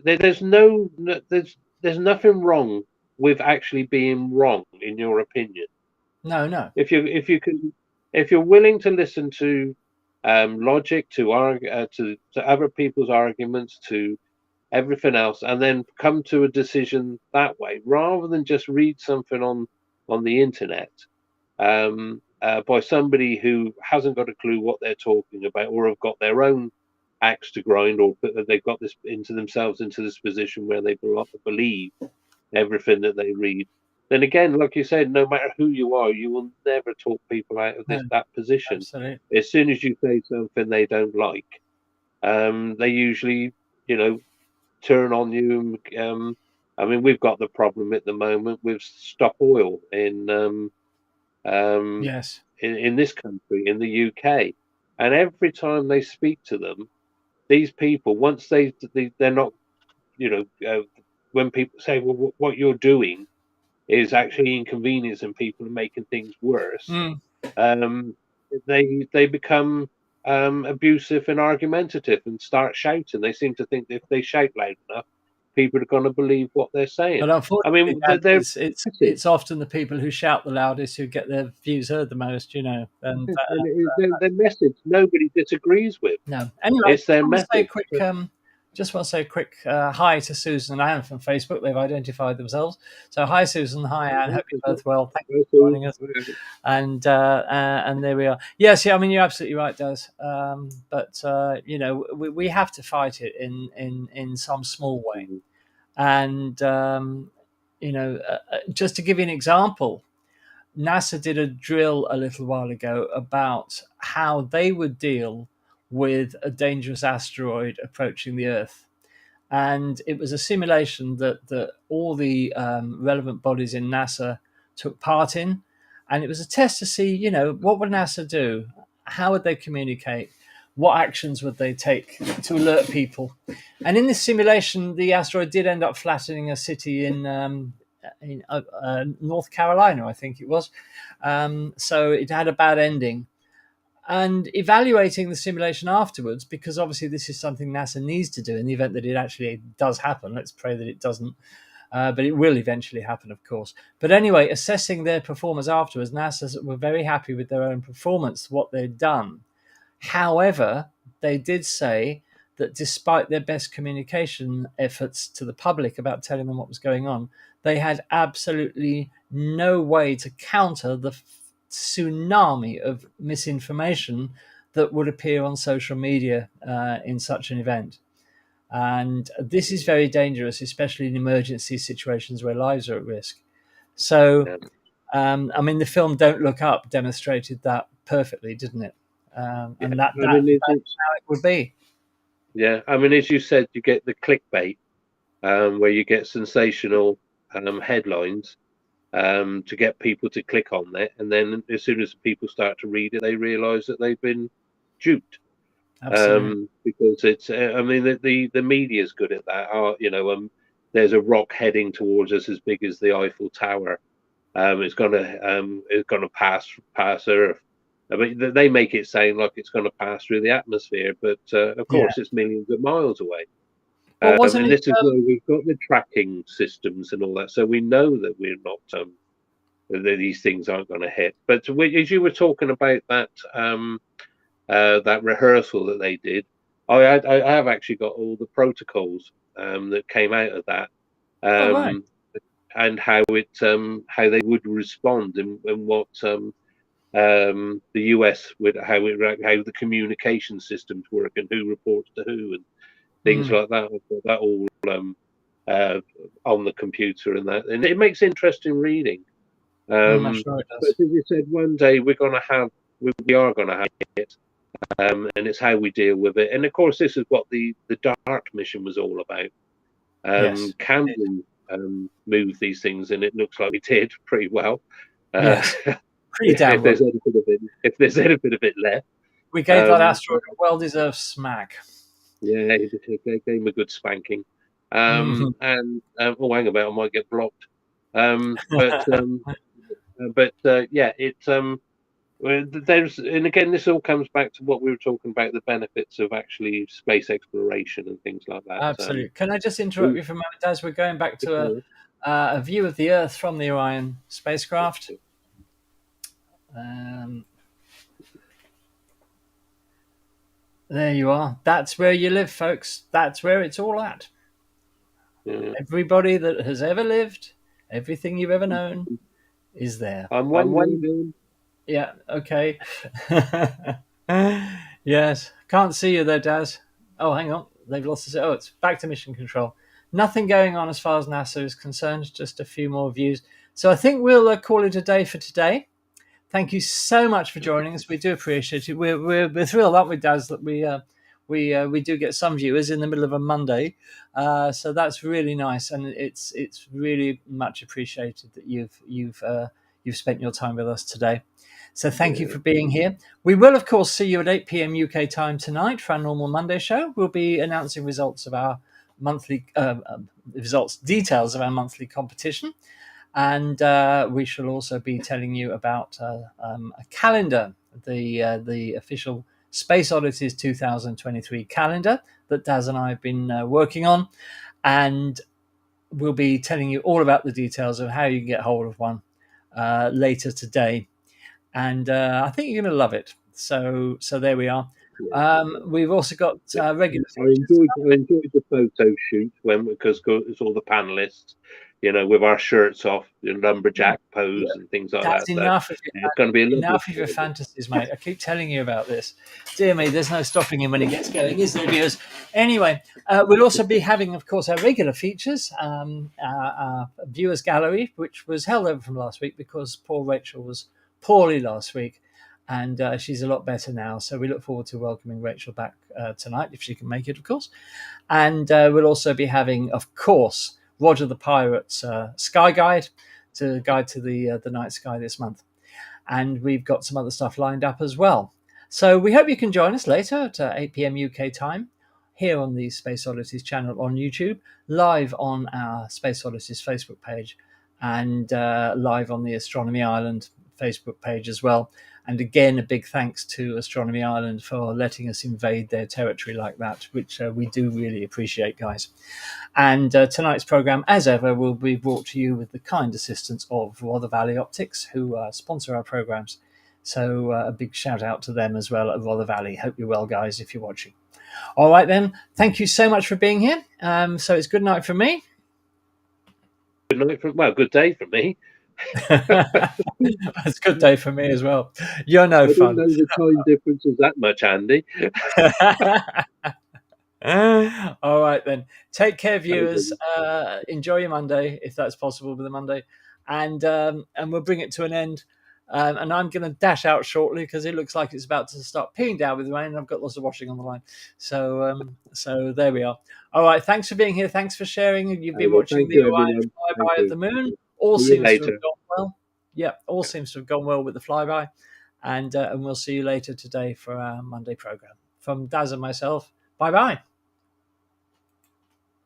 there's nothing wrong with actually being wrong in your opinion. No. If you're willing to listen to logic, to other people's arguments, to everything else, and then come to a decision that way, rather than just read something on the internet by somebody who hasn't got a clue what they're talking about, or have got their own axe to grind, or they've got themselves into this position where they believe everything that they read. Then again, like you said, no matter who you are, you will never talk people out of that position. Absolutely. As soon as you say something they don't like, they usually, turn on you. I mean, we've got the problem at the moment with Stop Oil in this country, in the UK, and every time they speak to them, these people, once they're not, when people say, well, what you're doing is actually inconveniencing people and making things worse, they become abusive and argumentative and start shouting. They seem to think that if they shout loud enough, people are going to believe what they're saying. But unfortunately, it's often the people who shout the loudest who get their views heard the most, And their message nobody disagrees with. No, anyway, it's their message. Just want to say a quick hi to Susan and Anne from Facebook. They've identified themselves. So hi, Susan. Hi, Anne. Hope you're both well. Thank you for joining us. And there we are. Yes, yeah. I mean, you're absolutely right, Daz. But we have to fight it in some small way. And just to give you an example, NASA did a drill a little while ago about how they would deal with a dangerous asteroid approaching the Earth. And it was a simulation that all the relevant bodies in NASA took part in. And it was a test to see, what would NASA do? How would they communicate? What actions would they take to alert people? And in this simulation, the asteroid did end up flattening a city in North Carolina, I think it was. So it had a bad ending. And evaluating the simulation afterwards, because obviously this is something NASA needs to do in the event that it actually does happen. Let's pray that it doesn't, but it will eventually happen, of course. But anyway, assessing their performance afterwards, NASA were very happy with their own performance, what they'd done. However, they did say that despite their best communication efforts to the public about telling them what was going on, they had absolutely no way to counter the tsunami of misinformation that would appear on social media in such an event. And this is very dangerous, especially in emergency situations where lives are at risk. So, I mean, the film Don't Look Up demonstrated that perfectly, didn't it? And that's how it would be. Yeah, I mean, as you said, you get the clickbait, where you get sensational headlines to get people to click on that, and then as soon as people start to read it, they realise that they've been duped. Because it's, I mean, the media is good at that. There's a rock heading towards us as big as the Eiffel Tower. It's gonna pass Earth. I mean, they make it sound like it's going to pass through the atmosphere, but of course, it's millions of miles away. Well, and this is where we've got the tracking systems and all that, so we know that we're not that these things aren't going to hit. But as you were talking about that that rehearsal that they did, I have actually got all the protocols that came out of that, and how they would respond, and what the US would, how the communication systems work, and who reports to who, and things like that. I've got that all on the computer, and it makes interesting reading. I'm sure it does. But as you said, one day we are going to have it, and it's how we deal with it. And of course, this is what the DART mission was all about. Can we move these things? And it looks like we did pretty well. Pretty damn well. If there's any bit of it left, we gave that asteroid a well-deserved smack. Yeah, they gave him a good spanking. And hang about, I might get blocked. Yeah, it's there's, and again, this all comes back to what we were talking about, the benefits of actually space exploration and things like that. Absolutely. Can I just interrupt you for a moment, Daz? We're going back to a view of the Earth from the Orion spacecraft. There you are. That's where you live, folks. That's where it's all at. Everybody that has ever lived, everything you've ever known, is there. I'm wondering. Yeah. Okay. Yes. Can't see you there, Daz. Oh, hang on. They've lost us. Oh, it's back to mission control. Nothing going on as far as NASA is concerned. Just a few more views. So I think we'll call it a day for today. Thank you so much for joining us. We do appreciate it. We're thrilled, aren't we, Daz, that we do get some viewers in the middle of a Monday. So that's really nice, and it's really much appreciated that you've spent your time with us today. So thank you for being here. We will, of course, see you at 8 p.m. UK time tonight for our normal Monday show. We'll be announcing results of our monthly details of our monthly competition. And we shall also be telling you about a calendar, the official Space Oddities 2023 calendar that Daz and I have been working on. And we'll be telling you all about the details of how you can get hold of one later today. And I think you're going to love it. So there we are. We've also got regular. I enjoyed the photo shoot because it's all the panelists, with our shirts off, lumberjack pose and things like that. Enough it's going to be enough of your fantasies, mate. I keep telling you about this. Dear me, there's no stopping him when he gets going, is there, viewers? Anyway, we'll also be having, of course, our regular features, our viewers gallery, which was held over from last week because poor Rachel was poorly last week. And she's a lot better now. So we look forward to welcoming Rachel back tonight, if she can make it, of course. And we'll also be having, of course, Roger the Pirate's Sky Guide to guide to the night sky this month. And we've got some other stuff lined up as well. So we hope you can join us later at 8 p.m. UK time here on the Space Oddities channel on YouTube, live on our Space Oddities Facebook page, and live on the Astronomy Island Facebook page as well. And again, a big thanks to Astronomy Island for letting us invade their territory like that, which we do really appreciate, guys. And tonight's programme, as ever, will be brought to you with the kind assistance of Rother Valley Optics, who sponsor our programmes. So a big shout out to them as well at Rother Valley. Hope you're well, guys, if you're watching. All right, then. Thank you so much for being here. So it's good night from me. Good night good day from me. It's a good day for me as well. You're no fun. I didn't know the time difference was that much, Andy. All right, then. Take care, viewers. Enjoy your Monday, if that's possible with a Monday. And we'll bring it to an end. And I'm going to dash out shortly because it looks like it's about to start peeing down with rain. And I've got lots of washing on the line. So there we are. All right. Thanks for being here. Thanks for sharing. You've been watching the Orion Flyby of the Moon. All seems to have gone well. Yeah, all seems to have gone well with the flyby. And we'll see you later today for our Monday program. From Daz and myself, bye-bye.